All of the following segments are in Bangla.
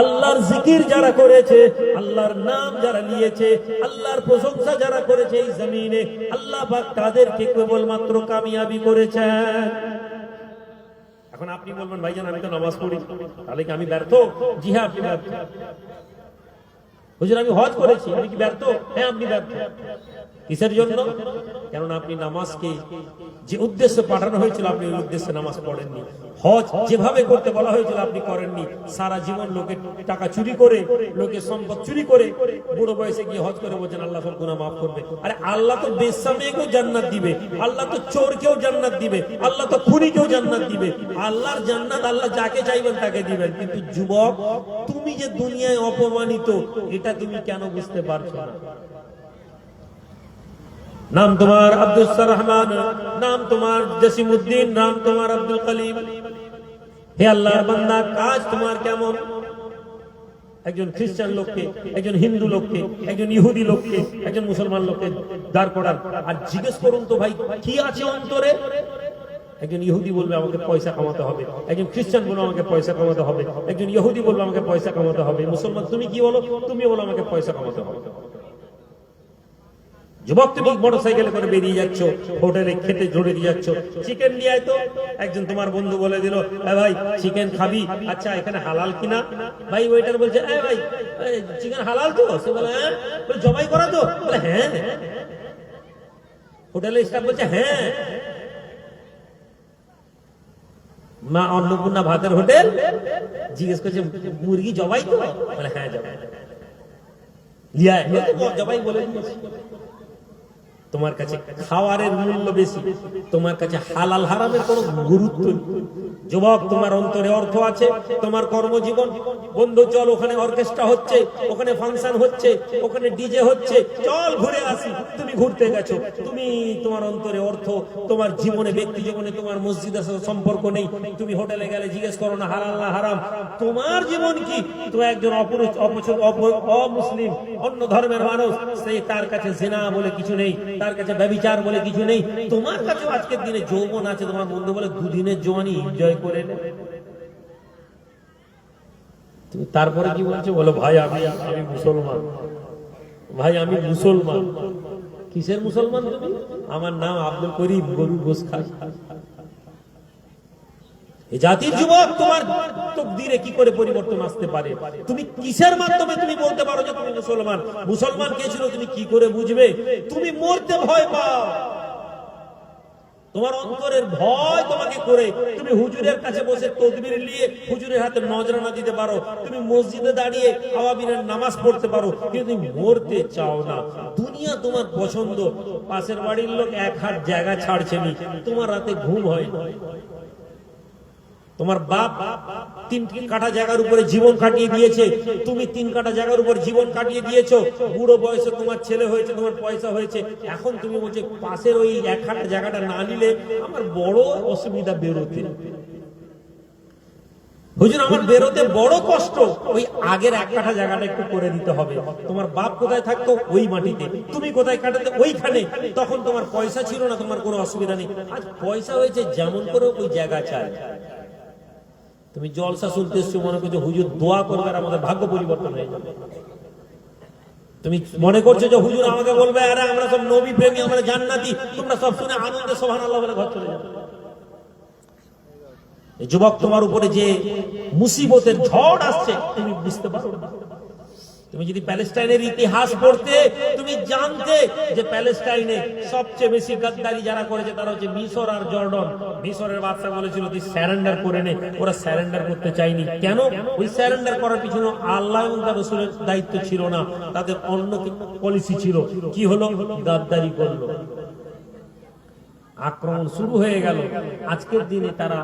আল্লাহর জিকির যারা করেছে, আল্লাহর নাম যারা নিয়েছে, আল্লাহর প্রশংসা যারা করেছে এই জমিনে, আল্লাহ পাক তাদেরকে কেবলমাত্র কামিয়াবি করেছেন। এখন আপনি বলবেন ভাইজান আমি তো নামাজ পড়ি, তাহলে কি আমি ব্যর্থ? জি হ্যাঁ আপনি ব্যর্থ। হুজুর আমি হজ করেছি, আমি কি ব্যর্থ? হ্যাঁ আপনি ব্যর্থ। কিসের জন্য? কেননা আপনি নামাজকে যে উদ্দেশ্যে পাঠানো হয়েছিল আপনি ওই উদ্দেশ্যে নামাজ পড়েননি। হজ যেভাবে করতে বলা হয়েছিল আপনি করেননি। সারা জীবন লোকের টাকা চুরি করে, লোকের সম্পদ চুরি করে বুড়ো বয়সে গিয়ে হজ করে বলছেন আল্লাহ সব গুনাহ মাফ করবে। আরে আল্লাহ তো বেশ্যা মেয়েকেও জান্নাত দিবে, আল্লাহ তো চোরকেও জান্নাত দিবে, আল্লাহ তো খুনিকেও জান্নাত দিবে। আল্লাহর জান্নাত আল্লাহ যাকে চাইবেন তাকে দিবেন। কিন্তু যুবক, তুমি যে দুনিয়ায় অপমানিত এটা তুমি কেন বুঝতে পারছো না? নাম তোমার আব্দুল রহমান, নাম তোমার জসিমউদ্দিন, নাম তোমার আব্দুল কলিম। হে আল্লাহর বান্দা, কাজ তোমার কেমন? একজন খ্রিস্টান লোককে, একজন হিন্দু লোককে, একজন ইহুদি লোককে, একজন মুসলমান লোককে দাঁড় করান আর জিজ্ঞেস করুন তো ভাই কি আছে অন্তরে? একজন ইহুদি বলবে আমাকে পয়সা কামাতে হবে, একজন খ্রিস্টান বলবে আমাকে পয়সা কামাতে হবে, একজন ইহুদি বলবে আমাকে পয়সা কামাতে হবে। মুসলমান তুমি কি বলো? তুমি বলো আমাকে পয়সা কামাতে হবে। যুবক, তুমি মোটরসাইকেলে করে বেরিয়ে যাচ্ছ, হোটেলে খেতে জড়ে দিয়ে যাচ্ছ, চিকেন নিয়ে আয় তো। একজন তোমার বন্ধু বলে দিল ভাই চিকেন খাবি? আচ্ছা এখানে হালাল কিনা? ভাই ওয়েটার বলছে ভাই চিকেন হালাল তো? সে বলে হ্যাঁ। জবাই করা তো? বলে হ্যাঁ। হোটেলে স্টাফ বলছে হ্যাঁ। মা অন্নপূর্ণা ভাতের হোটেল, জিজ্ঞেস করছে মুরগি জবাই তো? বলে হ্যাঁ জবাই। জবাই বলে দিয়েছে। তোমার কাছে খাওয়ারের মূল্য বেশি, তোমার কাছে হালাল হারামের কোনো গুরুত্ব নেই। যুবক, তোমার অন্তরে অর্থ আছে, তোমার কর্মজীবন, বন্ধু চল ওখানে অর্কেস্ট্রা হচ্ছে, ওখানে ফাংশন হচ্ছে, ওখানে ডিজে হচ্ছে, চল ঘুরে আসি। তুমি ঘুরতে গেছো, তুমি তোমার অন্তরে অর্থ, তোমার জীবনে ব্যক্তি জীবনে তোমার মসজিদের সাথে সম্পর্ক নেই। তুমি হোটেলে গেলে জিজ্ঞেস করো না হালাল না হারাম। তোমার জীবন কি? তুমি একজন অমুসলিম অন্য ধর্মের মানুষ, সেই তার কাছে জিনা বলে কিছু নেই, তার কাছে ব্যভিচার বলে কিছু নেই। তোমার কাছে আজকের দিনে যৌবন আছে, তোমার বন্ধু বলে দুদিনের জওয়ানি এনজয় করে নে। তুমি তারপরে কি বলছো? বলো ভাই আমি মুসলমান, ভাই আমি মুসলমান। কিসের মুসলমান তুমি? আমার নাম আব্দুল করিম, গরুর গোশ খাই। এই জাতির যুবক, তোমার তাকদীরে কি করে পরিবর্তন আসতে পারে? তুমি কিসের মাধ্যমে তুমি বলতে পারো যে তুমি মুসলমান? মুসলমান কে ছিল তুমি কি করে বুঝবে? তুমি মরতে ভয় পাও, তোমার অন্তরের ভয় তোমাকে করে তুমি হুজুরের কাছে বসে তদবির নিয়ে হুজুরের হাতে নজরানা দিতে পারো, তুমি মসজিদে দাঁড়িয়ে আওয়াবিনের নামাজ পড়তে পারো, কিন্তু তুমি মরতে চাও না। দুনিয়া তোমার পছন্দ, পাশের বাড়ির লোক এক হাত জায়গা ছাড়ছে নি, তোমার রাতে ঘুম হয় না। তোমার বাপ 3 কাঠা জায়গার উপরে জীবন কাটিয়ে দিয়েছে, তুমি 3 কাঠা জায়গার উপর জীবন কাটিয়ে দিয়েছো। বুড়ো বয়সে তোমার ছেলে হয়েছে, তোমার পয়সা হয়েছে, এখন তুমি বলছো পাশের ওই 1 কাঠা জায়গাটা না নিলে আমার বড় অসুবিধা বেরোতে। হুজুর আমার বেরোতে বড় কষ্ট, ওই আগের 1 কাঠা জায়গাটা একটু করে দিতে হবে। তোমার বাপ কোথায় থাকতো? ওই মাটিতে। তুমি কোথায় কাটাতে? ওইখানে। তখন তোমার পয়সা ছিল না, তোমার কোনো অসুবিধা নেই। আজ পয়সা হয়েছে, যেমন করে ওই জায়গা চাই। তুমি জলসা শুনতে এসছো, মনে করছো হুজুর দোয়া করবে আর আমাদের ভাগ্য পরিবর্তন হয়ে যাবে। তুমি মনে করছো যে হুজুর আমাকে বলবে আরে আমরা সব নবী প্রেমী, আমরা জান্নাতি, তোমরা সব শুনে আনন্দে সুবহানাল্লাহ বলে ঘর চলে যাবে। যুবক, তোমার উপরে যে মুসিবতের ঝড় আসছে তুমি বুঝতে পারো না। তুমি যদি প্যালেস্টাইনের ইতিহাস পড়তে, তুমি জানতে যে প্যালেস্টাইনে সবচেয়ে বেশি গাদ্দারি যারা করেছে তারা হচ্ছে মিশর আর জর্ডন। মিশরের বাদশা বলেছিল তুই স্যারেন্ডার করে নে, ওরা স্যারেন্ডার করতে চায়নি। কেন? ওই স্যারেন্ডার করার পিছনে আল্লাহ এবং তার রাসূলের দায়িত্ব ছিল না, তাদের অন্য পলিসি ছিল। কি হলো? গাদ্দারি করলো, আক্রমণ শুরু হয়ে গেল। আজকের দিনে তারা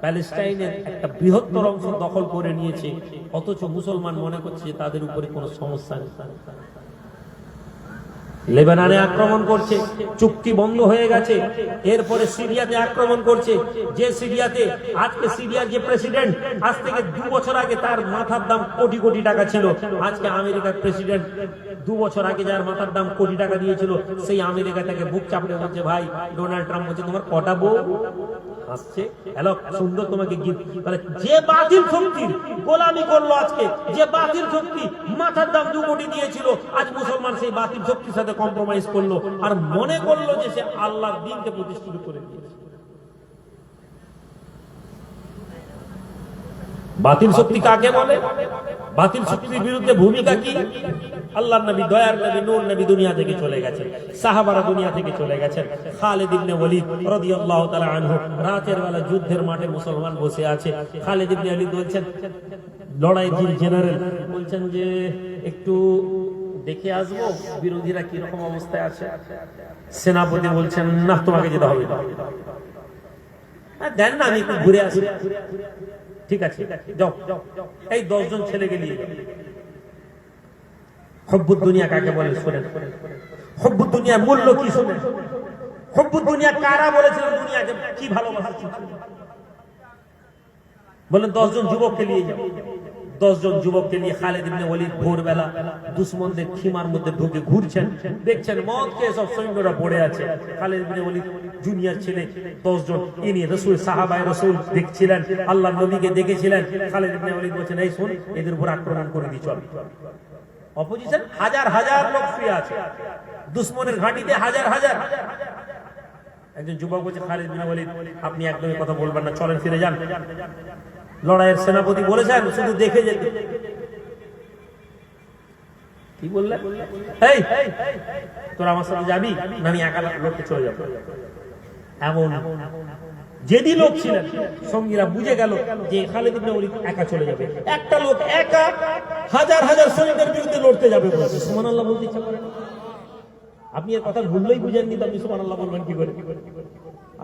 প্যালেস্টাইনের একটা বৃহত্তর অংশ দখল করে নিয়েছে, অথচ মুসলমান মনে করছে যে তাদের উপরে কোনো সমস্যা নেই। লেবাননে আক্রমণ করছে, চুক্তি বন্ধ হয়ে গেছে। এরপরে সিরিয়াতে আক্রমণ করছে, যে সিরিয়াতে আজকে সিরিয়ার যে প্রেসিডেন্ট, আজ থেকে 2 বছর আগে তার মাথার দাম কোটি কোটি টাকা ছিল। আজকে আমেরিকার প্রেসিডেন্ট 2 বছর আগে যার মাথার দাম কোটি টাকা দিয়েছিল, সেই আমেরিকা তাকে বুক চাপড়ে বলছে ভাই ডোনাল্ড ট্রাম্প বলছে তোমার কটা বউ? আসছে হ্যালো সুন্দর তোমাকে গিফট। তাহলে যে বাতিল শক্তির গোলামি করলো আজকে, যে বাতিল শক্তি মাথার দাম 2 কোটি দিয়েছিল, আজ মুসলমান সেই বাতিল শক্তির সাথে কম্প্রোমাইজ করলো আর মনে করলো যে সে আল্লাহর দ্বীনকে প্রতিষ্ঠিত করে দিয়েছে। বাতিল শক্তি কাকে বলে? বাতিল শক্তির বিরুদ্ধে ভূমিকা কি? আল্লাহর নবী, দয়ার নবী, নূর নবী দুনিয়া থেকে চলে গেছেন, সাহাবারা দুনিয়া থেকে চলে গেছেন। খালিদ ইবনে ওয়ালিদ রাদিয়াল্লাহু তাআলা আনহু রাতের বেলা যুদ্ধের মাঠে মুসলমান বসে আছে। খালিদ ইবনে ওয়ালিদ বলছেন, লড়াইয়ের জেনারেল বলছেন যে একটু দেখে আসবো বিরোধীরা কি রকম অবস্থায় আছে। সেনাপতি বলছেন, না তোমাকে যেতে হবে না, দেন না আমি একটু ঘুরে আসি। ঠিক আছে যাও। এই 10 জন ছেলেকে নিয়ে যাও। হব্বুদ দুনিয়া কাকে বলে শুনেন। হব্বুদ দুনিয়ার মূল্য কি শুনেন। হব্বুদ দুনিয়া কারা বলেছিল দুনিয়াকে কি ভালোবাসা? বলেন 10 জন যুবককে নিয়ে যাও। 10 জন যুবককে নিয়ে খালিদ ইবনে ওয়ালিদ ভোরবেলা দুশমনদের খিমার মধ্যে ঢুকে ঘুরছেন, দেখছেন মদকে সব সৈন্যরা পড়ে আছে। খালিদ ইবনে ওয়ালিদ জুনিয়র ছেলে 10 জন ইনি রাসূল, সাহাবায়ে রাসূল দেখছিলেন, আল্লাহর নবীকে দেখেছিলেন। খালিদ ইবনে ওয়ালিদ বলেছেন, এই শুন, এদের উপর আক্রমণ করে দি চল। অপোজিশন হাজার হাজার লোক শুয়ে আছে, দুশমনের ঘাঁটিতে হাজার হাজার। একজন যুবক বলছে, খালিদ ইবনে ওয়ালিদ আপনি একদমই কথা বলবেন না, চলেন ফিরে যান। লড়াইয়ের সেনাপতি বলেছেন শুধু দেখে যেতে। কি বললেন? এই তোরা আমার সাথে যাবি না আমি একা লোককে চলে যাবো? এমন যেদি লোক ছিলেন সঙ্গীরা বুঝে গেল যে খালিদ ইবনে ওয়ালিদ একা চলে যাবে। একটা লোক একা হাজার হাজার সৈন্যের বিরুদ্ধে লড়তে যাবে বলছে। সুবহানাল্লাহ বলতে ইচ্ছা করে না? আপনি এর কথা ভুললেই বুঝেননি তো আপনি সুবহানাল্লাহ বলবেন কি করে?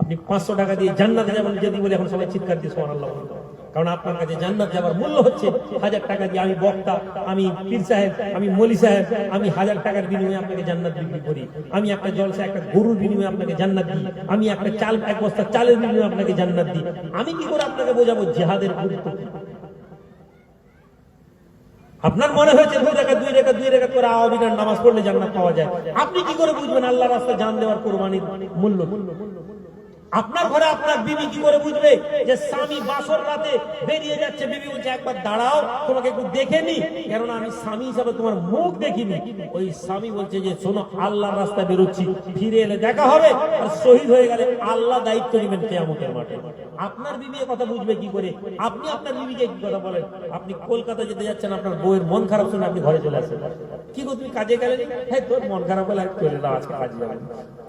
আপনি 500 টাকা দিয়ে জান্নাতে যাবেন যদি বলে এখন সবাই চিৎকার দিয়ে সুবহানাল্লাহ বলবেন, কারণ আপনার কাছে জান্নাত যাওয়ার মূল্য হচ্ছে 1000 টাকা দিয়ে আমি বক্তা, আমি পীর সাহেব, আমি মলি সাহেব, আমি 1000 টাকার বিনিময়ে আপনাকে জান্নাত বিক্রি করি। আমি একটা জলসা একটা গরুর বিনিময়ে আপনাকে জান্নাত দিই। আমি একটা চাল, এক বস্তা চালের বিনিময়ে আপনাকে জান্নাত দিই। আমি কি করে আপনাকে বোঝাবো জিহাদের গুরুত্ব? আপনার মনে হয়েছে 2 রাকাত করে আওয়াবিনার নামাজ পড়লে জান্নাত পাওয়া যায়। আপনি কি করে বুঝবেন আল্লাহর রাস্তায় জান দেওয়ার কুরবানির মূল্য? আপনার ঘরে আপনার বিবি কি করে বুঝবে যে স্বামী বাসর রাতে বেরিয়ে যাচ্ছে? বিবি বলছে একবার দাঁড়াও, তোমাকে একটু দেখে নি, কেননা আমি স্বামী হিসাবে তোমার মুখ দেখিনি। ওই স্বামী বলছে যে শোনো, আল্লাহর রাস্তায় বেরোচ্ছি, ফিরে এলে দেখা হবে, আর শহীদ হয়ে গেলে আল্লাহ দায়িত্ব নেবেন কিয়ামতের মাঠে। আপনার বিবি কথা বুঝবে কি করে? আপনি আপনার বিবিকে কি কথা বলেন? আপনি কলকাতা যেতে যাচ্ছেন, আপনার বউয়ের মন খারাপ শুনে আপনি ঘরে চলে আসেন। কি গো তুমি কাজে গেলে? হ্যাঁ তোর মন খারাপ হলে চলে দাও, আজকে কাজে যাবেন।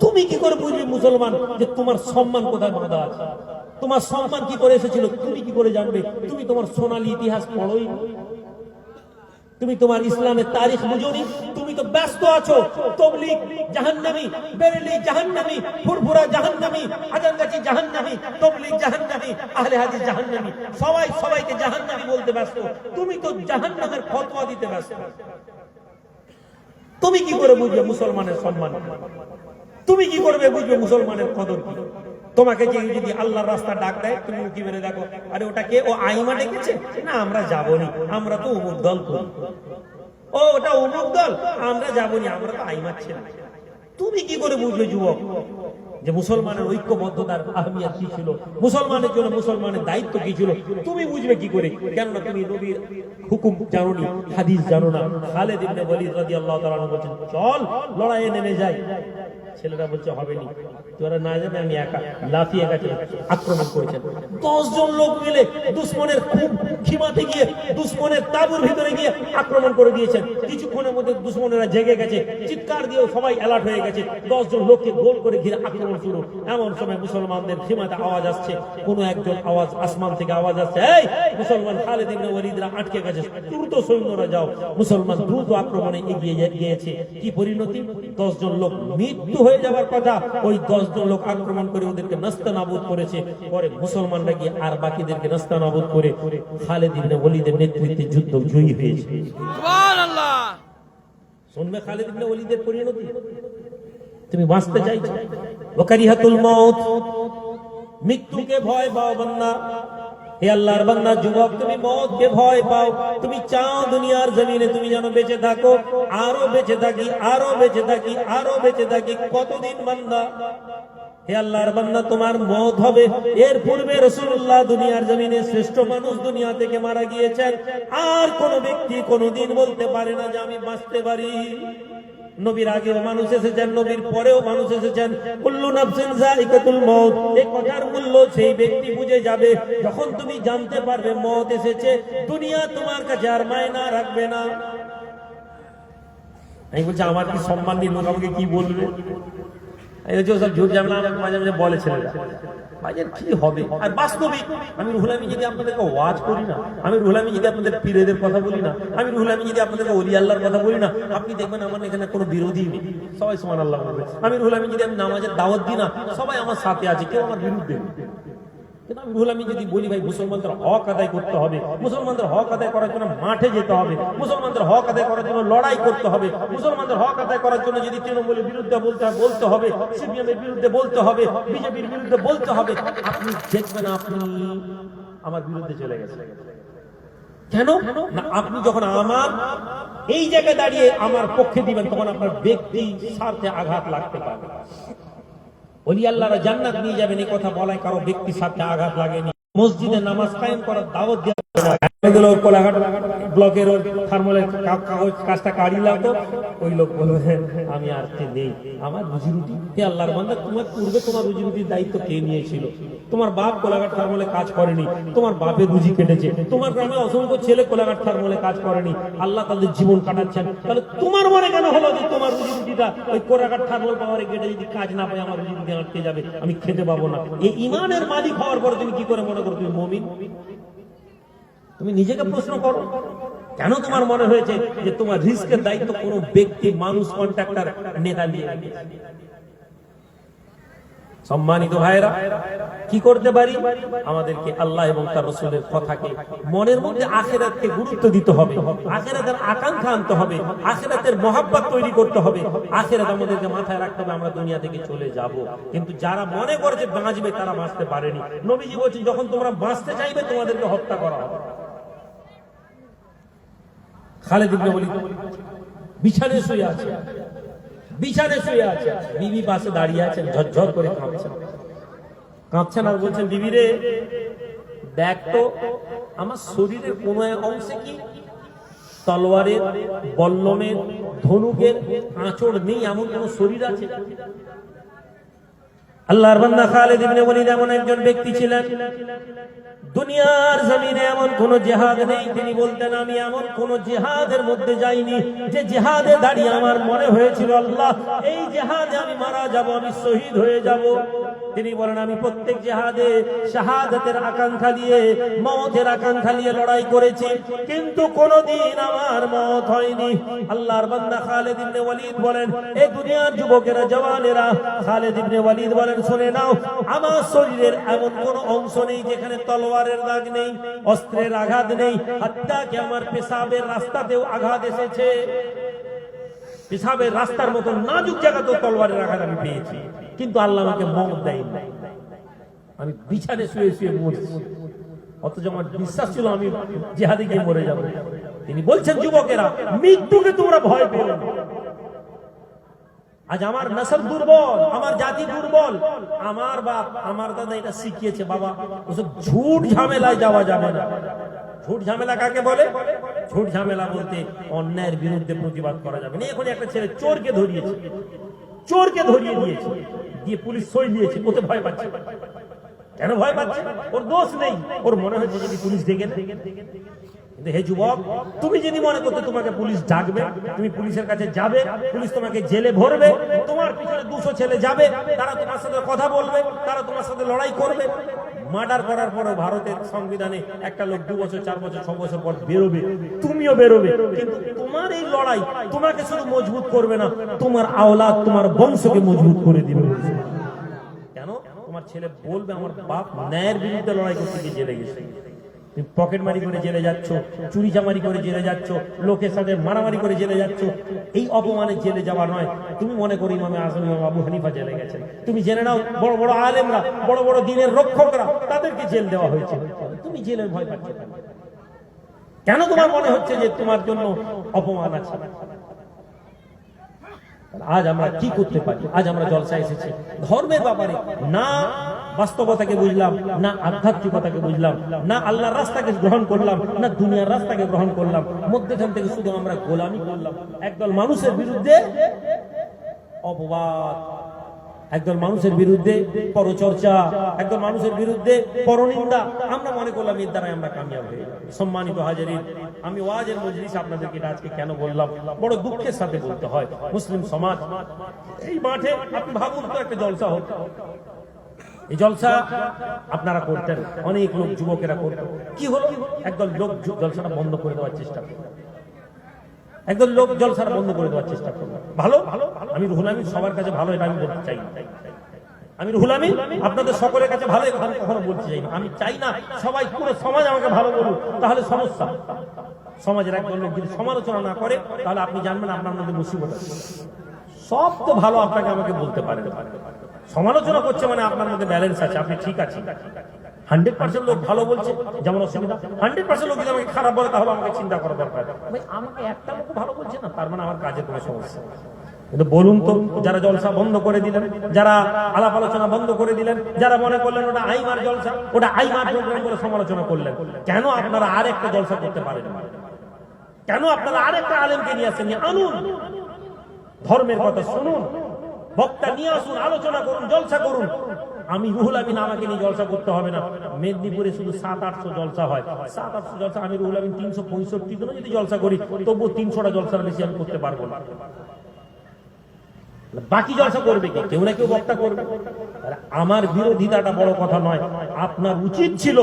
তুমি কি করে বুঝবে মুসলমান যে তোমার সম্মান কোথায় বাঁধা আছে? তোমার সম্মান কি করে এসেছিল তুমি কি করে জানবে? তুমি তোমার সোনালী ইতিহাস পড়োই, তুমি তোমার ইসলামের তারিখ বুঝোনি। তুমি তো ব্যস্ত আছো তাবলীগ জাহান্নামী, বেরেলি জাহান্নামী, ফুরফুরা জাহান্নামী, আজানগাছি জাহান্নামী, তাবলীগ জাহান্নামী, আহলে হাদিস জাহান্নামী, সবাই সবাইকে জাহান্নামী বলতে ব্যস্ত। তুমি তো জাহান্নামের ফতোয়া দিতে ব্যস্ত। তুমি কি করে বুঝবে মুসলমানের সম্মান? তুমি কি করবে বুঝবে মুসলমানের কদর কি? তোমাকে যদি আল্লাহর রাস্তা ডাক দেয়, তুমি উকি মেরে দেখো, আরে ওটা কে? ও আইমা ডেকেছে? না আমরা যাবনি, আমরা তো অমুক দল করি। ও ওটা অমুক দল, আমরা যাবনি, আমরা তো আইমার ছিলাম। তুমি কি করে বুঝবে যুবক যে মুসলমানের ঐক্যবদ্ধতার আহমিয়ত কি ছিল, মুসলমানের জন্য মুসলমানের দায়িত্ব কি ছিল? তুমি বুঝবে কি করে? কেননা তুমি নবীর হুকুম জানো না, হাদিস জানো না। খালিদ ইবনে ওয়ালিদ রাদিয়াল্লাহু তাআলা বলেন, চল লড়াইয়ে নেমে যাই। ছেলেরা বলছে হবে না, তোরা না যাবে, আমি একা। লাফিয়ে গেছে, আক্রমণ করেছেন। 10 জন লোক মিলে দুশমনের খুব খিমাতে গিয়ে দুশমনের তাঁবুর ভিতরে গিয়ে আক্রমণ করে দিয়েছেন। কিছুক্ষণের মধ্যে দুশমনেরা জেগে গেছে, চিৎকার দিয়ে সবাই অ্যালার্ট হয়ে গেছে। 10 জন লোককে গোল করে ঘিরে আক্রমণ শুরু। এমন সময় মুসলমানদের খিমাতে আওয়াজ আসছে, কোন একজন আওয়াজ আসমান থেকে আওয়াজ আসছে, এই মুসলমান খালিদ ইবনে ওয়ালিদরা আটকে গেছে, দ্রুত সৈন্যরা যাও। মুসলমান দ্রুত আক্রমণে এগিয়ে গিয়েছে। কি পরিণতি? 10 জন লোক মৃত্যু হয়ে যাবার কথা, ওই 10 জন লোক আক্রমণ করে ওদেরকে নাস্তানাবুদ করেছে। পরে মুসলমানরা গিয়ে আর বাকিদেরকে নাস্তানাবুদ করে খালিদ ইবনে ওয়ালিদের নেতৃত্বে যুদ্ধ জয়ী হয়েছে। সুবহানাল্লাহ। শুনবে খালিদ ইবনে ওয়ালিদের পরিণতি? তুমি বাঁচতে চাইছো? ওয়াকারিহাতুল মাউত, মৃত্যুকে ভয় পাও বান্দা। হে আল্লাহর বান্দা, যুবক তুমি মওতকে ভয় পাও। তুমি চাও দুনিয়ার জমিনে তুমি যেন বেঁচে থাকো, আরো বেঁচে থাকি, আরো বেঁচে থাকি, আরো বেঁচে থাকি। কতদিন বান্দা? হে আল্লাহর বান্দা, তোমার মওত হবে। এর পূর্বে রাসূলুল্লাহ দুনিয়ার জমিনে শ্রেষ্ঠ মানুষ দুনিয়া থেকে মারা গিয়েছেন। আর কোন ব্যক্তি কোনদিন বলতে পারে না যে আমি বাঁচতে পারি। নবীর আগেও মানুষ এসেছেন, নবীর পরেও মানুষ এসেছেন। কুল্লু নাফসিন যায়িকাতুল মউত, এই কথার মূল্য সেই ব্যক্তি বুঝে যাবে যখন তুমি জানতে পারবে মওত এসেছে। দুনিয়া তোমার কাছে আর মায়না রাখবে না। আমি বলছি আমার কি সম্মান নেই, লোক আমাকে কি বলবে? সব ঝুট ঝামেলা আমাকে মাঝে মাঝে বলে ছেলেরা, ভাইজান কি হবে? আর বাস্তবিক আমি রুহুল আমিন যদি আপনাদেরকে ওয়াজ করি না, আমি রুহুল আমিন যদি আপনাদের পীরদের কথা বলি না, আমি রুহুল আমিন যদি আপনাদেরকে ওলি আল্লাহর কথা বলি না, আপনি দেখবেন আমার এখানে কোনো বিরোধী নেই, সবাই সুবহানাল্লাহ বলবে। আমি রুহুল আমিন যদি আমি নামাজের দাওয়াত দিই না, সবাই আমার সাথে আছে, কেউ আমার বিরুদ্ধে নেই। কিন্তু আমি রুহুল আমিন যদি বলি ভাই মুসলমানদের হক আদায় করতে হবে, মুসলমানদের হক আদায় করার জন্য মাঠে যেতে হবে, মুসলমানদের হক আদায় করার জন্য লড়াই করতে হবে, মুসলমানদের হক আদায় করার জন্য যদি তৃণমূলের বিরুদ্ধে বলতে হবে, সিপিএমের বিরুদ্ধে বলতে হবে, বিজেপির বিরুদ্ধে বলতে হবে, আপনি দেখবেন আপনি আমার বিরুদ্ধে চলে গেছেন। কেন না? আপনি যখন আমার এই জায়গায় দাঁড়িয়ে আমার পক্ষে দিবেন, তখন আপনার ব্যক্তি স্বার্থে আঘাত লাগতে পারে। ওলি আল্লাহরা জান্নাত নিয়ে যাবেন, এই কথা বলায় কারো ব্যক্তির সাথে আঘাত লাগেনি। মসজিদে নামাজ কায়েম করার দাওয়াত দেওয়া কোলাঘাট ব্লকের থার্মলের কাজটা কাড়ি লাগতো, ওই লোক বলবে আমি আর নেই, আমার রুজি রুটি। হে আল্লাহর বান্দা, তোমার পূর্বে তোমার রুজি রুটির দায়িত্ব কে নিয়েছিল? তোমার বাপ কোলাঘাট থার্মলে কাজ করেনি, তোমার বাপের রুজি কেটেছে। তোমার গ্রামে অসংখ্য ছেলে কোলাঘাট থার্মলে কাজ করেনি, আল্লাহ তাদের জীবন কাটাচ্ছেন। তাহলে তোমার মনে কেন হলো যে তোমার রুজি রুটিটা ওই কোলাঘাট থার্মল পাওয়ারে গেটে যদি কাজ না পাই, আমার রুজি রুটি আটকে যাবে, আমি খেতে পাবো না? এই ইমানের মালিক হওয়ার পরে তুমি কি করে মনে করো তুমি মুমিন? তুমি নিজেকে প্রশ্ন করো, কেন তোমার মনে হয়েছে যে তোমার রিস্কের দায়িত্ব কোনো ব্যক্তি, মানুষ, কন্ট্রাক্টর, নেতা নিয়ে? সম্মানিত ভাইরা, কি করতে পারি? আমাদেরকে আল্লাহ এবং তার রাসূলের কথাকে মনের মধ্যে আখিরাতকে গুরুত্ব দিতে হবে, আখিরাতের আকাঙ্ক্ষা আনতে হবে, আখিরাতের মহব্বত তৈরি করতে হবে। আখিরাত আমাদেরকে মাথায় রাখতে হবে, আমরা দুনিয়া থেকে চলে যাব। কিন্তু যারা মনে করে যে বাঁচবে, তারা বাঁচতে পারেনি। নবীজি বলছেন, যখন তোমরা বাঁচতে চাইবে তোমাদেরকে হত্যা করা হবে। খালিদ ইবনে ওলীদ বিছানায় শুয়ে আছে, বিবি পাশে দাঁড়িয়ে আছেন, ঝরঝর করে কাঁপছেন আর বলছেন, বিবি রে দেখ তো আমার শরীরের কোন অংশে কি তলোয়ারের, বল্লমের, ধনুকের আঁচড় নেই, এমন কোন শরীর আছে? আল্লাহর বান্দা খালিদ ইবনে ওলীদ এমন একজন ব্যক্তি ছিলেন, দুনিয়ার জমিনে এমন কোন জিহাদ নেই তিনি বলতেন আমি এমন কোন জিহাদের মধ্যে যাইনি যে জিহাদে দাঁড়িয়ে আমার মনে হয়েছিল আল্লাহ এই জিহাদে আমি মারা যাব, আমি শহীদ হয়ে যাব। তিনি বলেন, আমি প্রত্যেক জিহাদে শাহাদাতের আকাঙ্ক্ষা নিয়ে, মওতের আকাঙ্ক্ষা নিয়ে লড়াই করেছি, কিন্তু কোনদিন আমার মওত হয়নি। আল্লাহর বান্দা খালিদ ইবনে ওলীদ বলেন, এই দুনিয়ার যুবকেরা, জওয়ানেরা, খালিদ ইবনে ওলীদ বলেন, শুনে নাও, আমার শরীরের এমন কোন অংশ নেই যেখানে তলোয়ারের দাগ নেই, অস্ত্রের আঘাত নেই, হাত্তা কি আমার পেশাবের রাস্তাতেও আঘাত এসেছে। পেশাবের রাস্তার মতো নাজুক জায়গাতেও তলোয়ারের আঘাত আমি পেয়েছি, কিন্তু আল্লাহ আমাকে মওত দেয়নি। আমি বিছানায় শুয়ে শুয়ে মরছি, অথচ আমার বিশ্বাস ছিল আমি জিহাদে গিয়ে মরে যাব। তিনি বলছেন, যুবকেরা, মৃত্যুকে তোমরা ভয় পেও না। আজ আমার নসল দুর্বল, আমার জাতি দুর্বল, আমার বাপ আমার দাদা এটা শিখিয়েছে, বাবা ওসব ঝুট ঝামেলায় যাওয়া যাবে না। ঝুট ঝামেলা কাকে বলে? ঝুট ঝামেলা বলতে অন্যায়ের বিরুদ্ধে প্রতিবাদ করা যাবে না। এখন একটা ছেলে চোরকে ধরিয়ে দিয়েছে, দিয়ে পুলিশ সই নিয়েছে, ওতে ভয় পাচ্ছে। কেন ভয় পাচ্ছে? ওর দোষ নেই, ওর মনে হচ্ছে যদি পুলিশ ডেকে না। কিন্তু হে যুবক, তুমি যদি মনে করতে তোমাকে পুলিশ ডাকবে, তুমি পুলিশের কাছে যাবে, পুলিশ তোমাকে জেলে ভরবে, তোমার পিছনে 200 ছেলে যাবে, তারা তোমার সাথে কথা বলবে, তারা তোমার সাথে লড়াই করবে। মার্ডার করার পরে ভারতের সংবিধানে একটা লোক 2 বছর, 4 বছর, 6 বছর পর বেরোবে, তুমিও বেরোবে, কিন্তু তোমার এই লড়াই তোমাকে শুধু মজবুত করবে না, তোমার আওলাদ, তোমার বংশকে মজবুত করে দিবে। কেন? তোমার ছেলে বলবে, আমার বাপ ন্যায়ের বিরুদ্ধে লড়াই করতে গিয়ে জেলে গেছে। তুমি পকেট মারি করে জেলে যাচ্ছ, চুরি চামারি করে জেলে যাচ্ছ, লোকের সাথে মারামারি করে জেলে যাচ্ছ। এই অপমানে জেলে যাওয়া নয়। তুমি মনে করি ইমামে আযম ইমাম আবু হানিফা জেলে গেছেন, তুমি জেনে নাও বড় বড় আলেমরা, বড় বড় দ্বীনের রক্ষকরা, তাদেরকে জেল দেওয়া হয়েছে। তুমি জেলের ভয় পাচ্ছ কেন? তোমার মনে হচ্ছে যে তোমার জন্য অপমান আছে? আজ আমরা কি করতে পারি? আজ আমরা জলসা এসেছি ধর্মের ব্যাপারে, না বাস্তবতাকে বুঝলাম, না আধ্যাত্মিকতাকে বুঝলাম, না আল্লাহর রাস্তাকে গ্রহণ করলাম, না দুনিয়ার রাস্তাকে গ্রহণ করলাম, মধ্যখান থেকে শুধু আমরা গোলামি করলাম। একদল মানুষের বিরুদ্ধে অপবাদ, একদল মানুষের বিরুদ্ধে পরচর্চা, একদল মানুষের বিরুদ্ধে পরনিন্দা। আমরা মনে করলাম এর দ্বারাই আমরা কামিয়াব হয়ে যাব। সম্মানিত হাজারিন, আমি ওয়াজের মজলিস আপনাদেরকে এটা আজকে কেন বললাম, বড় দুঃখের সাথে বলতে হয়, মুসলিম সমাজ এই মাঠে, আপনি ভাবুন তো একটা জলসা হতো, এই জলসা আপনারা করতেন, অনেক লোক যুবকেরা করতেন, কি হলো? একদল লোক জলসাটা বন্ধ করে দেওয়ার চেষ্টা করল, একদল লোক জলসাটা বন্ধ করে দেওয়ার চেষ্টা করল। ভালো, আমি রুহুল আমিন সবার কাছে ভালো, এটা আমি বলতে চাই না। আমি রুহুল আমিন আপনাদের সকলের কাছে ভালো, এটা আমি কখনো বলতে চাই না। আমি চাই না সবাই, পুরো সমাজ আমাকে ভালো বলুন, তাহলে সমস্যা। সমাজের একদল লোক যদি সমালোচনা না করে, তাহলে আপনি জানবেন আপনার মধ্যে মুসিবত আছে। সব তো ভালো আপনাকে আমাকে বলতে পারে, সমালোচনা করছে মানে আপনার মধ্যে ব্যালেন্স আছে, আপনি ঠিক আছে। 100% লোক ভালো বলছে যেমন অসুবিধা, 100% লোক যদি আমাকে খারাপ বলে তাহলে আমাকে চিন্তা করা দরকার। ভাই আমাকে একটা লোক ভালো বলছে না, তার মানে আমার কাজে কোনো সমস্যা। কিন্তু বলুন তো, যারা জলসা বন্ধ করে দিলেন, যারা আলাপ আলোচনা বন্ধ করে দিলেন, যারা মনে করলেন ওটা আইমার জলসা, ওটা আইমার প্রোগ্রাম বলে সমালোচনা করলেন, কেন আপনারা আরেকটা জলসা করতে পারেন? কেন আপনারা আরেকটা আলেমকে নিয়ে আসেন? আনুন, ধর্মের কথা শুনুন, বক্তা নিয়ে আসুন, আলোচনা করুন, জলসা করুন। আমি রুহুল আমিন, আমাকে নিয়ে জলসা করতে হবে না। মেদিনীপুরে শুধু 700-800 জলসা হয়, 700-800 জলসা। আমি রুহুল আমিন 365 দিনও যদি জলসা করি, তবুও 300টা জলসার বেশি আমি করতে পারবো না। বাকি জলসা করবে কি? কেউ না কেউ বক্তা করবে। আমার বিরোধিতাটা বড় কথা নয়, আপনার উচিত ছিল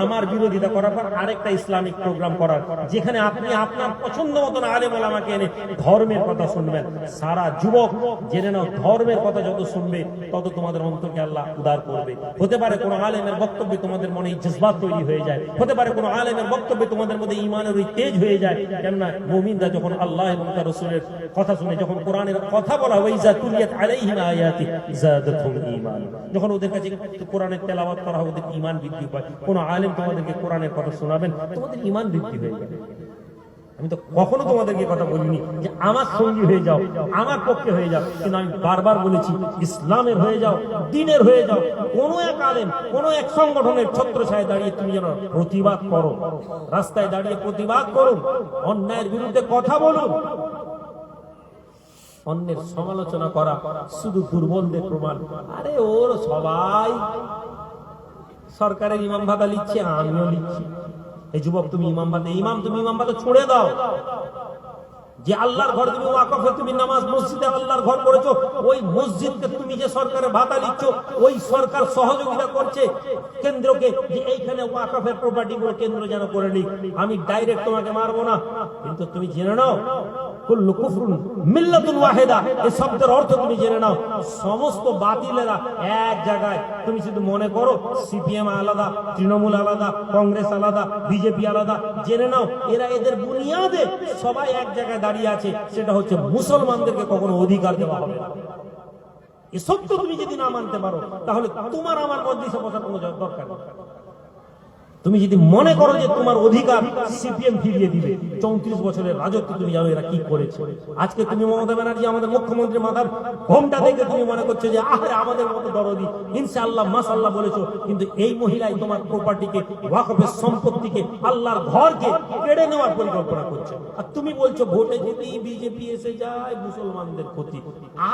আমার বিরোধিতা করার পর আরেকটা ইসলামিক প্রোগ্রাম করার, যেখানে আপনি আপনার পছন্দ মতন আলেম ওলামাকে এনে ধর্মের কথা শুনবেন। সারা যুবক জেনে নাও, ধর্মের কথা যত শুনবে তত তোমাদের অন্তরকে আল্লাহ উদার করবে। হতে পারে কোন আলেমের বক্তব্যে তোমাদের মনে জজবাত তৈরি হয়ে যায়, হতে পারে কোন আলেমের বক্তব্যে তোমাদের মধ্যে ঈমানের ওই তেজ হয়ে যায়। কেননা মুমিনরা যখন আল্লাহ এবং তার রাসূলের কথা শুনে, যখন কোরআনের কথা বলা হয়, তুলিয়াত আলাইহিম আয়াতি যাদাতুহুম ঈমান, যখন ওদের কাছে কোরআনের তেলাওয়াত করা হয়, ওদের ঈমান বৃদ্ধি পায়। কোন আলেম তোমাদেরকে কোরআনের কথা শোনাবেন, তোমাদের ঈমান বৃদ্ধি হয়ে যাবে। আমি তো কখনো তোমাদেরকে কথা বলিনি যে আমার সঙ্গী হয়ে যাও, আমার পক্ষে হয়ে যাও, কিন্তু আমি বারবার বলেছি ইসলামের হয়ে যাও, দ্বীনের হয়ে যাও। কোন এক আলেম, কোন এক সংগঠনের ছত্রছায়ায় দাঁড়িয়ে তুমি যেন প্রতিবাদ করো, রাস্তায় দাঁড়িয়ে প্রতিবাদ করুন, অন্যায়ের বিরুদ্ধে কথা বলুন। অন্যের সমালোচনা করা শুধু দুর্বলদের প্রমাণ। আরে ওর সবাই সরকারের ইমাম ভাতা লিখছে, আমিও লিখছি। এই যুবক, তুমি ইমাম ভাতা, তুমি ইমাম ভাতা ছুড়ে দাও। যে আল্লাহর ঘর তুমি ওয়াকফে, তুমি নামাজ মসজিদে আল্লাহর ঘর করেছো, ওই মসজিদকে তুমি যে সরকারের ভাতা দিচ্ছ, ওই সরকার সহযোগিতা করছে কেন্দ্রকে যে এইখানে ওয়াকফের প্রপার্টি গুলো কেন্দ্র যেন করে নিক। আমি ডাইরেক্ট তোমাকে মারবো না, কিন্তু তুমি জেনে নাও কুল্লু কুফরুন মিল্লাতুন ওয়াহিদা, এই শব্দের অর্থ তুমি জেনে নাও। সমস্ত বাতিলেরা এক জায়গায়। তুমি শুধু মনে করো সিপিএম আলাদা, তৃণমূল আলাদা, কংগ্রেস আলাদা, বিজেপি আলাদা, জেনে নাও এরা এদের বুনিয়াদে সবাই এক জায়গায় দাঁড়িয়ে আছে, সেটা হচ্ছে মুসলমানদেরকে কখনো অধিকার দেওয়া হবে না। এই সত্য তুমি যদি না মানতে পারো, তাহলে তোমার আমার মজলিসে বসার কোনো দরকার নেই। তুমি যদি মনে করো যে তোমার অধিকার সিপিএম ফিরিয়ে দিবে, 34 বছরের রাজত্ব তুমি জানো এরা কি করেছে। আজকে তুমি মমতা ব্যানার্জি আমাদের মুখ্যমন্ত্রী মাথার ঘোমটা দেখে তুমি মনে করছো যে আরে আমাদের মতো দরদি, ইনশাআল্লাহ মাশাআল্লাহ বলেছো, কিন্তু এই মহিলাই তোমার প্রপার্টিকে, ওয়াকফের সম্পত্তিকে, আল্লাহর ঘরকে কেড়ে নেওয়ার পরিকল্পনা করছে। আর তুমি বলছো ভোটে যদি বিজেপি এসে যায় মুসলমানদের ক্ষতি।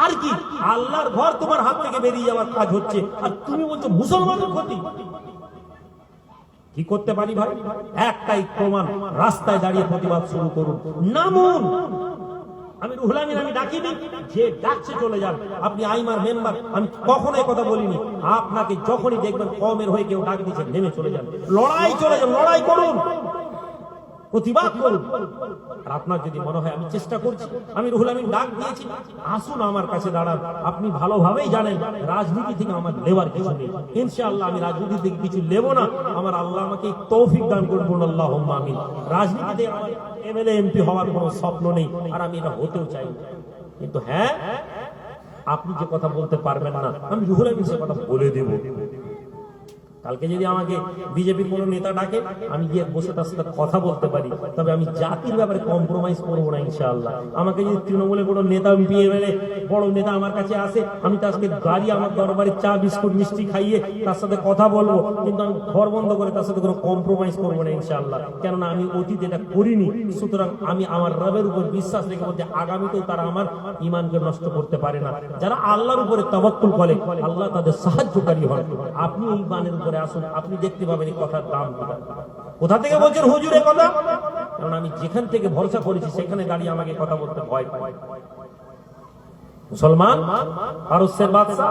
আর কি, আল্লাহর ঘর তোমার হাত থেকে বেরিয়ে যাওয়ার কাজ হচ্ছে, আর তুমি বলছো মুসলমানের ক্ষতি। কি করতে পারি ভাই? একটাই প্রমাণ, রাস্তায় দাঁড়িয়ে প্রতিবাদ শুরু করুন, নামুন। আমি রুহুল আমিন, আমি ডাকিনি, যে ডাকছে চলে যান। আপনি আইমার মেম্বার, আমি কখনোই কথা বলিনি। আপনাকে যখনই দেখবেন কওমের হয়ে কেউ ডাক দিচ্ছে, নেমে চলে যান, লড়াই চলে যান, লড়াই করুন, প্রতিবাদ করুন। আর আপনার যদি মনে হয় আমি চেষ্টা করছি, আমি রুহুল আমিন ডাক দিয়েছি, আসুন আমার কাছে দাঁড়ান। আপনি ভালোভাবেই জানেন রাজনীতি থেকে আমার লেবার কিছু নেই। ইনশাআল্লাহ আমি রাজনীতি থেকে কিছু নেব না। আমার আল্লাহ আমাকে তৌফিক দান করুন, আল্লাহুম্মা আমিন। রাজনীতিতে আমার এমএলএ এমপি হওয়ার কোনো স্বপ্ন নেই, আর আমি এটা হতেও চাই না। কিন্তু হ্যাঁ, আপনি যে কথা বলতে পারবেন না, আমি রুহুল আমিন সে কথা বলে দেব। কালকে যদি আমাকে বিজেপির কোনো নেতা ডাকে, আমি গিয়ে বসে তার সাথে কথা বলতে পারি, তবে আমি জাতির ব্যাপারে কম্প্রোমাইজ করবো না ইনশাআল্লাহ। আমাকে যদি তৃণমূলের কোনো নেতা বড় নেতা আমার কাছে আসে, আমি তার সাথে গাড়ি আমার দরবারে চা বিস্কুট মিষ্টি খাইয়ে তার সাথে কথা বলবো, কিন্তু আমি ঘর বন্ধ করে তার সাথে কোনো কম্প্রোমাইজ করবো না ইনশাআল্লাহ। কেননা আমি অতীত এটা করিনি, সুতরাং আমি আমার রবের উপর বিশ্বাস রেখে বলতে আগামীতেও তারা আমার ইমানকে নষ্ট করতে পারে না। যারা আল্লাহর উপরে তাওয়াক্কুল করে, আল্লাহ তাদের সাহায্যকারী হয়। আপনি এই বানের উপরে আসুন, আপনি দেখতে পাবেন এই কথার দাম কোথা থেকে বলছেন হুজুর এই কথা। কারণ আমি যেখান থেকে ভরসা করেছি সেখানে দাঁড়িয়ে আমাকে কথা বলতে ভয় পায়। মুসলমান পারস্যের বাদশা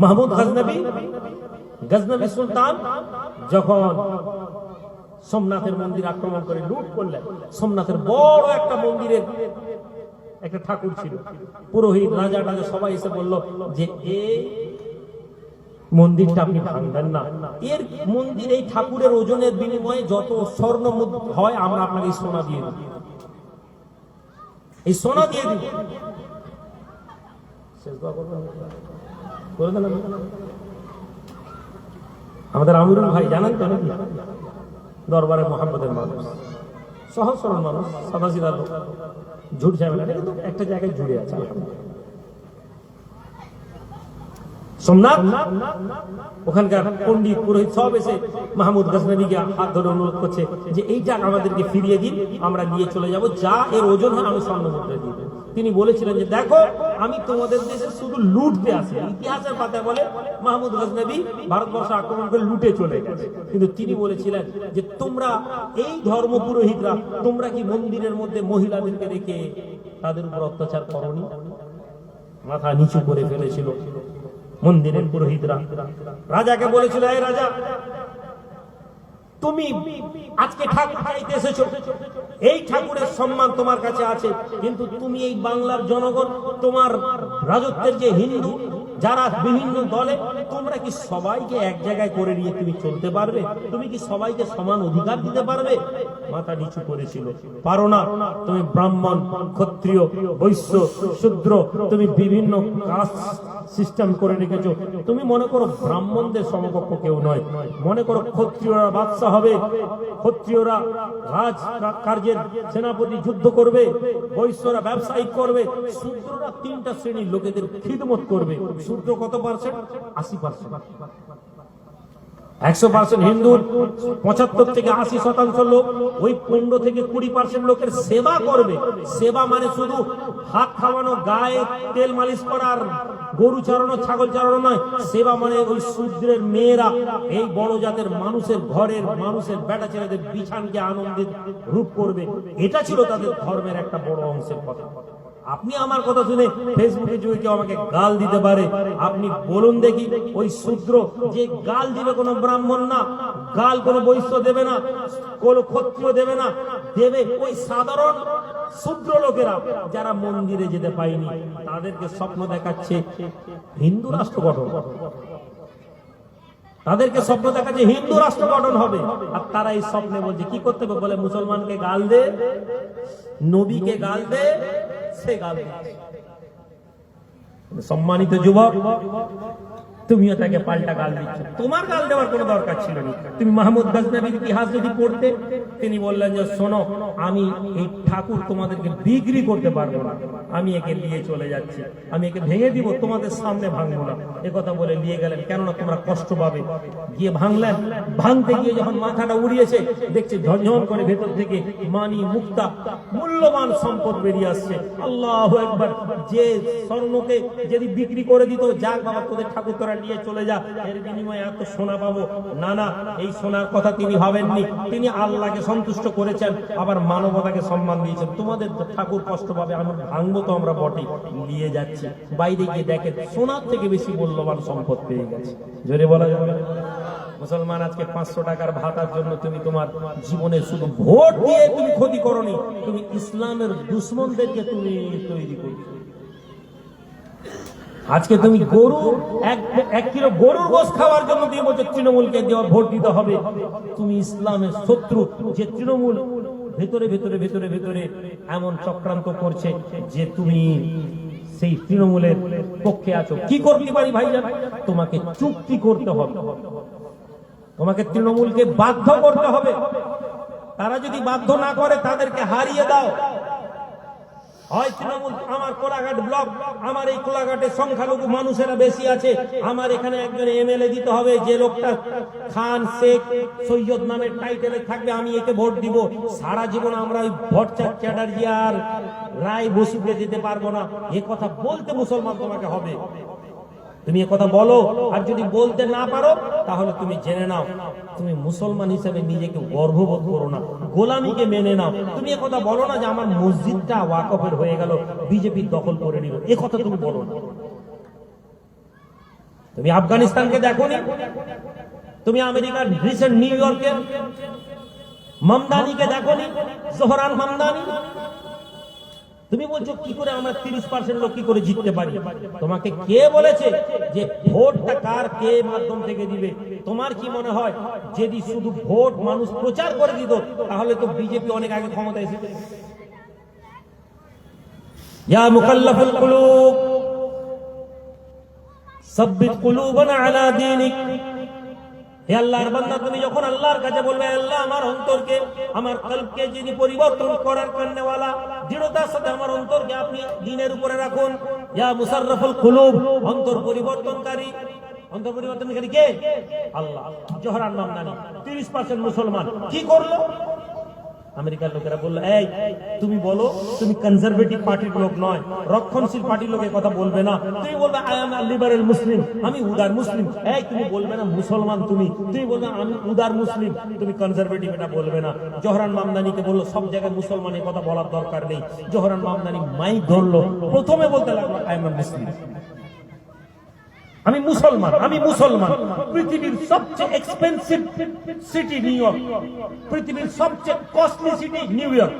মাহমুদ গজনবী সুলতান যখন সোমনাথের মন্দির আক্রমণ করে লুট করলেন, সোমনাথের বড় একটা মন্দিরের একটা ঠাকুর ছিল, পুরোহিত রাজা টাজা সবাই এসে বলল যে এই মন্দিরটা আপনি ভাঙবেন না, এর মন্দির এই ঠাকুরের ওজনের বিনিময়ে যত স্বর্ণ হয় আমরা আপনাকে এই সোনা দিয়ে দিব, এই সোনা দিয়ে দিব। আমাদের আমিরুল ভাই জানেন তো নাকি, দরবারে মোহাম্মদের মানুষ, সহজ সরল মানুষ, সাদা সিধা লোক, ঝুট ঝামেলা কিন্তু একটা জায়গায় জুড়ে আছে। সোমনাথ ওখানকার পণ্ডিত পুরোহিত সব এসে মাহমুদ গজনবীকে হাত ধরে অনুরোধ করছে যে এইটা আমাদেরকে ফিরিয়ে দিন, আমরা নিয়ে চলে যাব, যা এর ওজন হয় আমি স্বর্ণ মুদ্রা দিয়ে দেব। তিনি বলেছিলেন যে দেখো আমি তোমাদের দেশে শুধু লুটতে আসি। ইতিহাসের পাতায় বলে মাহমুদ গজনবী ভারতবর্ষ আক্রমণ করে লুটে চলে গেছে, কিন্তু তিনি বলেছিলেন যে তোমরা এই ধর্ম পুরোহিতরা তোমরা কি মন্দিরের মধ্যে মহিলাদেরকে রেখে তাদের উপর অত্যাচার করনি? মাথা নিচু করে ফেলেছিল মন্দিরের পুরোহিতরা। রাজাকে বলেছিল এই রাজা, তুমি আজকে ঠাকুর চাইতে এসেছো, এই ঠাকুরের সম্মান তোমার কাছে আছে, কিন্তু তুমি এই বাংলার জনগণ, তোমার রাজত্বের যে হিন্দু যারা বিভিন্ন দলে, তোমরা কি সবাইকে এক জায়গায় করে নিয়ে তুমি চলতে পারবে? তুমি কি সবাইকে সমান অধিকার দিতে পারবে? মাথা নিচু করেছিল, পারো না। তুমি ব্রাহ্মণ, ক্ষত্রিয়, বৈশ্য, শূদ্র, তুমি বিভিন্ন কাস্ট সিস্টেম করে রেখেছো। তুমি মনে করো ব্রাহ্মণদের সমকক্ষ কেউ নয়, মনে করো ক্ষত্রিয়রা বাদশা হবে, ক্ষত্রিয়রা রাজ কার্যের সেনাপতি যুদ্ধ করবে, বৈশ্যরা ব্যবসায়িক করবে, শূদ্ররা তিনটা শ্রেণীর লোকেদের খিদমত করবে। শূদ্র কত পার্সেন্ট? 80%। 100% হিন্দুর 75 থেকে 80% লোক ওই 15 থেকে 20% লোকের সেবা করবে। সেবা মানে শুধু হাত খাওয়ানো, গায়ে তেল মালিশ করার, গরু চড়ানো, ছাগল চড়ানো নয়। সেবা মানে ওই শূদ্রের মেয়েরা এই বড় জাতের মানুষের ঘরের মানুষের বেটা ছেলেদের বিছানকে আনন্দের রূপ করবে। এটা ছিল তাদের ধর্মের একটা বড় অংশের কথা। আপনি আমার কথা শুনে ফেসবুকে যদি কেউ আমাকে গাল দিতে পারে, আপনি বলুন দেখি ওই শূদ্র যে গাল দিবে কোনো ব্রাহ্মণ না, গাল কোনো বৈশ্য দেবে না, কোনো ক্ষত্রিয় দেবে না, দেবে ওই সাধারণ শূদ্র লোকেরা যারা মন্দিরে যেতে পায়নি, তাদেরকে স্বপ্ন দেখাচ্ছে হিন্দু রাষ্ট্র গঠন, তাদেরকে স্বপ্ন দেখাচ্ছে হিন্দু রাষ্ট্র গঠন হবে। আর তারা এই স্বপ্নে বলছে কি করতে হবে, বলে মুসলমানকে গাল দে, নবীকে গাল দে, সে গাল দে। সম্মানিত যুবক, তুমিও তাকে পাল্টা গাল দিচ্ছ। তোমার গাল দেওয়ার কোনো দরকার ছিল না। তুমি মাহমুদ গজনবীর ইতিহাস যদি পড়তে, তিনি বললেন যে শোনো, আমি এই ঠাকুর তোমাদেরকে বিক্রি করতে পারবো না, আমি একে নিয়ে চলে যাচ্ছি, আমি একে ভেঙে দিব, তোমাদের সামনে ভাঙবো না। একথা বলে নিয়ে গেলেন, কেননা তোমরা কষ্ট পাবে। গিয়ে ভাঙলেন, ভাঙতে গিয়ে যখন মাথাটা উড়িয়েছে, দেখছে ঝনঝন করে ভেতর থেকে মানি, মুক্তা, মূল্যবান সম্পদ বেরিয়ে আসছে। আল্লাহু আকবার। যে স্বর্ণকে যদি বিক্রি করে দিত, যাক বাবা তোদের ঠাকুর তোরা নিয়ে চলে যা, এর বিনিময়ে এত সোনা পাবো, না না, এই সোনার কথা তিনি ভাবেননি। তিনি আল্লাহকে সন্তুষ্ট করেছেন, আবার মানবতাকে সম্মান দিয়েছেন। তোমাদের ঠাকুর কষ্ট পাবে, আমরা ভাঙবো তো আমরা বটে, নিয়ে যাচ্ছি। বাইরে গিয়ে দেখে সোনার থেকে বেশি মূল্যবান সম্পদ পেয়ে গেছে। জোরে বলা যাবে। মুসলমান, আজকে 500 টাকার ভাতার জন্য তুমি তোমার জীবনে শুধু ভোট দিয়ে তুমি ক্ষতি করনি, তুমি ইসলামের দুশ্মনদেরকে তুমি তৈরি করছো। আজকে তুমি গরু 1 কিলো গরুর গোশ খাওয়ার জন্য দিয়ে বলছো তৃণমূলকে দেওয়া ভোট দিতে হবে। তুমি ইসলামের শত্রু। যে তৃণমূল ভেতরে ভেতরে ভেতরে ভেতরে এমন চক্রান্ত করছে যে তুমি সেই তৃণমূলের পক্ষে আছো। কি করতে পারি ভাইজান? তোমাকে চুক্তি করতে হবে, তোমাকে তৃণমূলকে বাধ্য করতে হবে। তারা যদি বাধ্য না করে তাদেরকে হারিয়ে দাও। হয় তৃণমূল, আমার কোলাঘাট ব্লক, আমার এই কোলাঘাটের সংখ্যালঘু মানুষেরা বেশি আছে, আমার এখানে একজন এমএলএ দিতে হবে, যে লোকটা খান, শেখ, সৈয়দ নামের টাইটেলে থাকবে, আমি একে ভোট দিব। সারা জীবন আমরা ওই ভট্টাচার্য, চ্যাটার্জি আর রায় বসুকে দিতে পারবো না। এ কথা বলতে মুসলমান তোমাকে হবে। তুমি এ কথা বলো, আর যদি বলতে না পারো তাহলে তুমি জেনে নাও তুমি মুসলমান হিসেবে নিজেকে গর্ববোধ করো না, গোলামিকে মেনে নাও। তুমি এ কথা বলো না যে আমার মসজিদটা ওয়াকফের হয়ে গেল, বিজেপি দখল করে নিল, এ কথা তুমি বলো না। তুমি আফগানিস্তানকে দেখোনি, তুমি আমেরিকার রিসেন্ট নিউ ইয়র্কের মামদানিকে দেখোনি, জোহরান মামদানি। তুমি বলছো কি করে আমরা 30% লোক কি করে জিততে পারি? তোমাকে কে বলেছে যে ভোটটা কার কে মাধ্যম থেকে দিবে? তোমার কি মনে হয় যদি শুধু ভোট মানুষ প্রচার করে দিত তাহলে তো বিজেপি অনেক আগে ক্ষমতায় এসেছে? ইয়া মুকাল্লাফুল কুলুব সাব্বিত কুলুবানা আলা দীনিক। হে আল্লাহর বান্দা, তুমি যখন আল্লাহর কাছে বলবে আল্লাহ আমার অন্তরকে, আমার কলবকে যিনি পরিবর্তন করার কারণেওয়ালা, দৃঢ়তার সাথে আমার অন্তরকে আপনি দ্বীনের উপরে রাখুন। ইয়া মুসাররাফুল কুলুব, অন্তর পরিবর্তনকারী। অন্তর পরিবর্তনকারী কে? আল্লাহ। জোহরান মামদানি 30% মুসলমান কি করলো? আমেরিকার লোকেরা বললো, এই তুমি বলো তুমি কনজারভেটিভ পার্টির লোক নয়, রক্ষণশীল পার্টির লোকের কথা বলবে না, তুমি বলবে আই এম লিবারেল মুসলিম, আমি উদার মুসলিম। এই তুমি বলবে না মুসলমান, তুমি বলবে আমি উদার মুসলিম, তুমি কনজারভেটিভ, এটা বলবে না। জোহরান মামদানিকে বললো সব জায়গায় মুসলমান, এই কথা বলার দরকার নেই। জোহরান মামদানি মাইক ধরলো, প্রথমে বলতে লাগলো আই এম মুসলিম, আমি মুসলমান, আমি মুসলমান। পৃথিবীর সবচেয়ে এক্সপেন্সিভ সিটি নিউ ইয়র্ক, পৃথিবীর সবচেয়ে কস্টলি সিটি নিউ ইয়র্ক,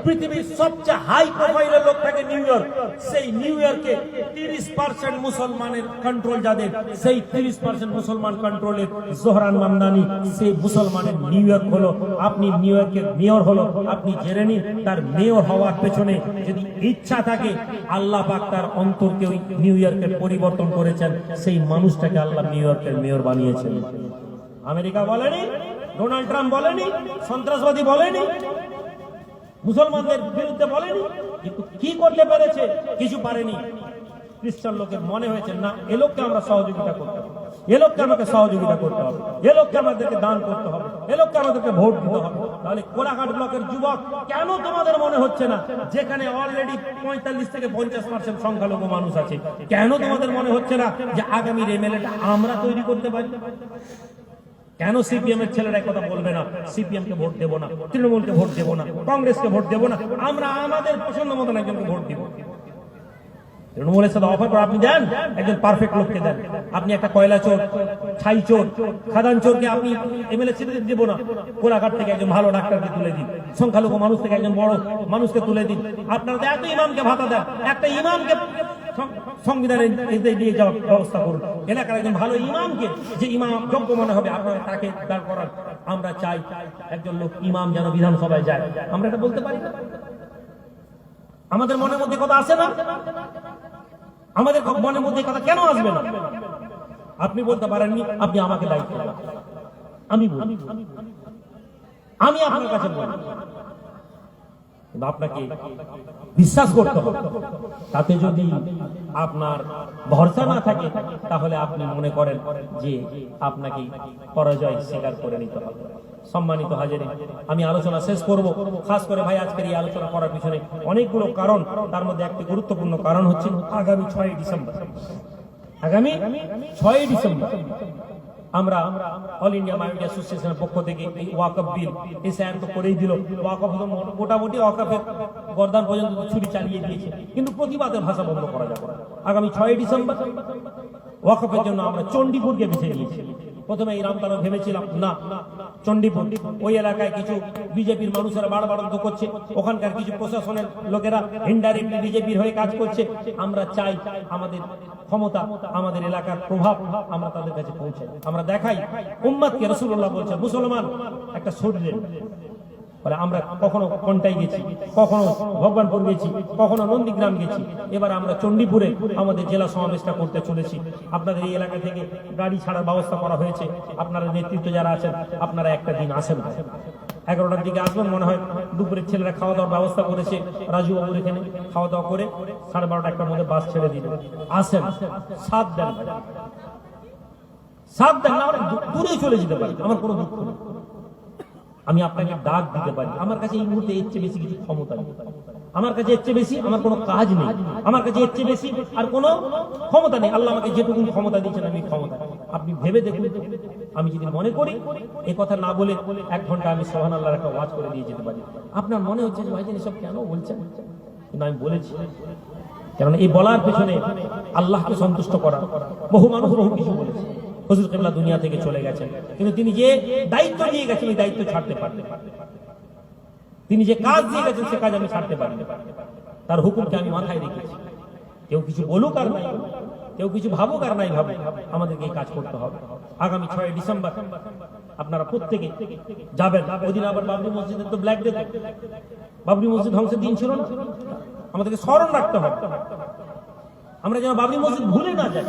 পৃথিবীর সবচেয়ে হাই প্রোফাইলের লোক থাকে নিউ ইয়র্ক। সেই নিউ ইয়র্কে 30% মুসলমানের কন্ট্রোল যাদের, সেই 30% মুসলমান কন্ট্রোলের জোহরান মামদানি, সেই মুসলমানের নিউ ইয়র্ক হলো। আপনি নিউ ইয়র্কের মেয়র হলো, আপনি জেনে নিন তার মেয়র হওয়ার পেছনে যদি ইচ্ছা থাকে, আল্লাহ পাক তার অন্তরকে ওই নিউ ইয়র্কের পরিবর্তন করেছেন। সেই মানুষটাকে আল্লাহ নিউ ইয়র্কের মেয়র বানিয়েছেন। আমেরিকা বলেনি, ডোনাল্ড ট্রাম্প বলেনি, সন্ত্রাসবাদী বলেনি, মুসলমানদের বিরুদ্ধে বলেনি, কিন্তু কি করতে পেরেছে? কিছু পারেনি। খ্রিস্টান লোকের মনে হয়েছে না, এ লোককে আমরা সহযোগিতা করতে হবে, এ লোককে আমাকে সহযোগিতা করতে হবে, এ লোককে আমাদেরকে দান করতে হবে, এ লোককে আমাদেরকে ভোট দিতে হবে। তাহলে কোলাঘাট ব্লকের যুবক কেন তোমাদের মনে হচ্ছে না, যেখানে অলরেডি 45 থেকে 50% সংখ্যালঘু মানুষ আছে, কেন তোমাদের মনে হচ্ছে না যে আগামী এমএলএটা আমরা তৈরি করতে পারি? কেন সিপিএম এর ছেলেরা কথা বলবে না, সিপিএম কে ভোট দেবো না, তৃণমূলকে ভোট দেবো না, কংগ্রেসকে ভোট দেবো না, আমরা আমাদের পছন্দ মতন একজনকে ভোট দিব? তৃণমূলের সাথে অফার করে আপনি দেন, একজন পারফেক্ট লোককে দেন। আপনি একটা কয়লা চোর, ছাই চোর, খাদান চোরকে আপনি এমএলএ ছেড়ে দিব না। কোলাঘাট থেকে একজন ভালো ডাক্তারকে তুলে দিন, সংখ্যালঘু মানুষ থেকে একজন বড় মানুষকে তুলে দিন। আপনারা তো এত ইমামকে ভাতা দেন, একটা ইমামকে সংবিধানে দিয়ে যাওয়ার ব্যবস্থা করুন। এলাকার একজন ভালো ইমামকে, যে ইমাম যোগ্য মনে হবে, আপনারা তাকে দাঁড় করান। আমরা চাই একজন লোক ইমাম যেন বিধানসভায় যায়। আমরা এটা বলতে পারি না? আমাদের মনের মধ্যে কথা আসে না? আমাদের মনের মধ্যে কথা কেন আসবে না? আপনি বলতে পারেননি, আপনি আমাকে দায়িত্ব দেন, আমি বলি, আমি আপনার কাছে বলি, কিন্তু আপনাকে বিশ্বাস করতে হবে। তাতে যদি আপনার ভরসা না থাকে তাহলে আপনি মনে করেন যে আপনাকে পরাজয় স্বীকার করে নিতে হবে। সম্মানিত হাজিরিন, আমি আলোচনা শেষ করব। খাস করে ভাই আজকের এই আলোচনা করার পিছনে অনেকগুলো কারণ, তার মধ্যে একটি গুরুত্বপূর্ণ কারণ হচ্ছে আগামী 6 ডিসেম্বর, আগামী 6 ডিসেম্বর আমরা অল ইন্ডিয়া মাইনরিটি অ্যাসোসিয়েশনের পক্ষ থেকে এই ওয়াকফ বিল এসে তো করেই দিল। ওয়াকফ মোটামুটি ওয়াকফের গর্দান পর্যন্ত ছুরি চালিয়ে দিয়েছে, কিন্তু প্রতিবাদের ভাষা বন্ধ করা যাবে না। আগামী 6 ডিসেম্বর ওয়াকফের জন্য আমরা চণ্ডীপুরকে বেছে নিয়েছি। প্রথমে এই রামতারা ভেবেছিলাম না, চণ্ডীপুর ওই এলাকায় কিছু বিজেপির মানুষেরা বাড়াবাড়ন্ত করছে, ওখানকার কিছু প্রশাসনের লোকেরা ইনডাইরেক্টলি বিজেপির হয়ে কাজ করছে। আমরা চাই আমাদের ক্ষমতা, আমাদের এলাকার প্রভাব আমরা তাদের কাছে পৌঁছাই, আমরা দেখাই উম্মতকে। রাসূলুল্লাহ বলছেন মুসলমান একটা শরীরের বলে আমরা কখনো কোনটাই গেছি, কখনো ভগবানপুর গেছি, কখনো নন্দীগ্রাম গেছি, এবার আমরা চণ্ডীপুরে আমাদের জেলা সমাবেশটা করতে চলেছি। আপনাদের এই এলাকা থেকে গাড়ি ছাড়ার ব্যবস্থা করা হয়েছে। আপনারা নেতৃত্ব যারা আছেন আপনারা একটা দিন আসেন, 11টার দিকে আসবেন। মনে হয় দুপুরের ছেলেরা খাওয়া দাওয়ার ব্যবস্থা করেছে, রাজু বাবুর এখানে খাওয়া দাওয়া করে 12:30 একটার মধ্যে বাস ছেড়ে দিল। আসেন, সাথ দেন, সাথ দেন না, দূরে চলে যেতে পারি, আমার কোনো দুঃখ নেই। আমি আপনাকে ডাক দিতে পারি। আমার কাছে এই মুহূর্তে এর চেয়ে বেশি কিছু ক্ষমতা নেই, আমার কাছে এর চেয়ে বেশি আমার কোনো কাজ নেই, আমার কাছে এর চেয়ে বেশি আর কোনো ক্ষমতা নেই। আল্লাহ আমাকে যেটুকু ক্ষমতা দিয়েছেন আমি ক্ষমতা, আপনি ভেবে দেখুন। আমি যদি মনে করি এই কথা না বলে 1 ঘন্টা আমি সুবহানাল্লাহর একটা ওয়াজ করে দিয়ে যেতে পারি। আপনার মনে হচ্ছে যে ভাইজান এসব কেন বলছেন, কিন্তু আমি বলেছি, কারণ এই বলার পেছনে আল্লাহকে সন্তুষ্ট করা। বহু মানুষ বহু কিছু বলেছে। হুজুর কিবলা দুনিয়া থেকে চলে গেছেন, কিন্তু তিনি যে দায়িত্ব দিয়ে গেছেন ওই দায়িত্ব ছাড়তে পারতেন। তিনি যে কাজ দিয়ে গেছেন সে কাজ আমি ছাড়তে পারি না। তার হুকুমকে আমি মাথায় রেখেছি। কেউ কিছু বলুক আর নাই, কেউ কিছু ভাবুক আর নাই ভাবুক, আমাদেরকে এই কাজ করতে হবে। আগামী 6 ডিসেম্বর আপনারা প্রত্যেকে যাবেন। ওই দিন আবার বাবরি মসজিদের তো ব্ল্যাক ডে, বাবরি মসজিদ ধ্বংসের দিন ছিল না, আমাদেরকে স্মরণ রাখতে হবে। আমরা যেন বাবরি মসজিদ ভুলে না যাই।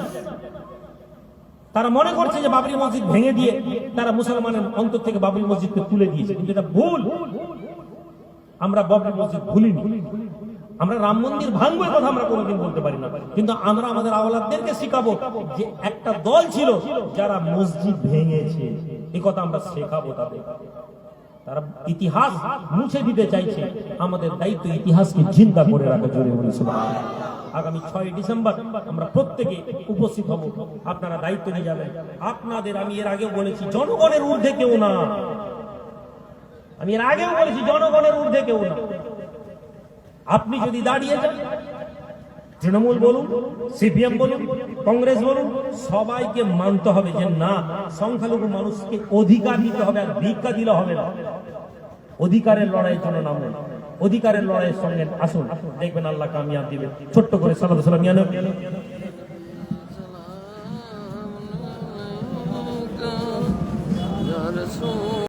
তারা মনে করছে যে বাবরি মসজিদ ভেঙে দিয়ে তারা মুসলমানের অন্তর থেকে বাবরি মসজিদকে তুলে দিয়েছে, কিন্তু এটা ভুল। আমরা বাবরি মসজিদ ভুলিনি। আমরা রাম মন্দির ভাঙবো কথা আমরা কোনোদিন বলতে পারি না, কিন্তু আমরা আমাদের আওলাদদেরকে শিখাবো যে একটা দল ছিল যারা মসজিদ ভেঙেছে, এই কথা আমরা শেখাবো তাদের। তারা ইতিহাস মুছে দিতে চাইছে, আমাদের দায়িত্ব ইতিহাসকে জিন্দা করে রাখা। জোরে বলি সুবহানাল্লাহ। আগামী 6 ডিসেম্বর আমরা প্রত্যেকে উপস্থিত হব। আপনারা দায়িত্ব নিয়ে যাবেন। আপনাদের আমি এর আগেও বলেছি জনগণের ঊর্ধ্বে কেউ না, আমি এর আগেও বলেছি জনগণের ঊর্ধ্বে কেউ না। আপনি যদি দাঁড়িয়ে যান, তৃণমূল বলুন, সিপিএম বলুন, কংগ্রেস বলুন, সবাইকে মানতে হবে যে না, সংখ্যালঘু মানুষকে অধিকার দিতে হবে, আর ভিক্ষা দিলে হবে না। অধিকারের লড়াইয়ের জন্য নামুন, অধিকারের লড়াইয়ের সঙ্গে আসুন, দেখবেন আল্লাহ কামিয়াব দিবেন। ছোট্ট করে সাল্লাল্লাহু আলাইহি ওয়া সাল্লাম।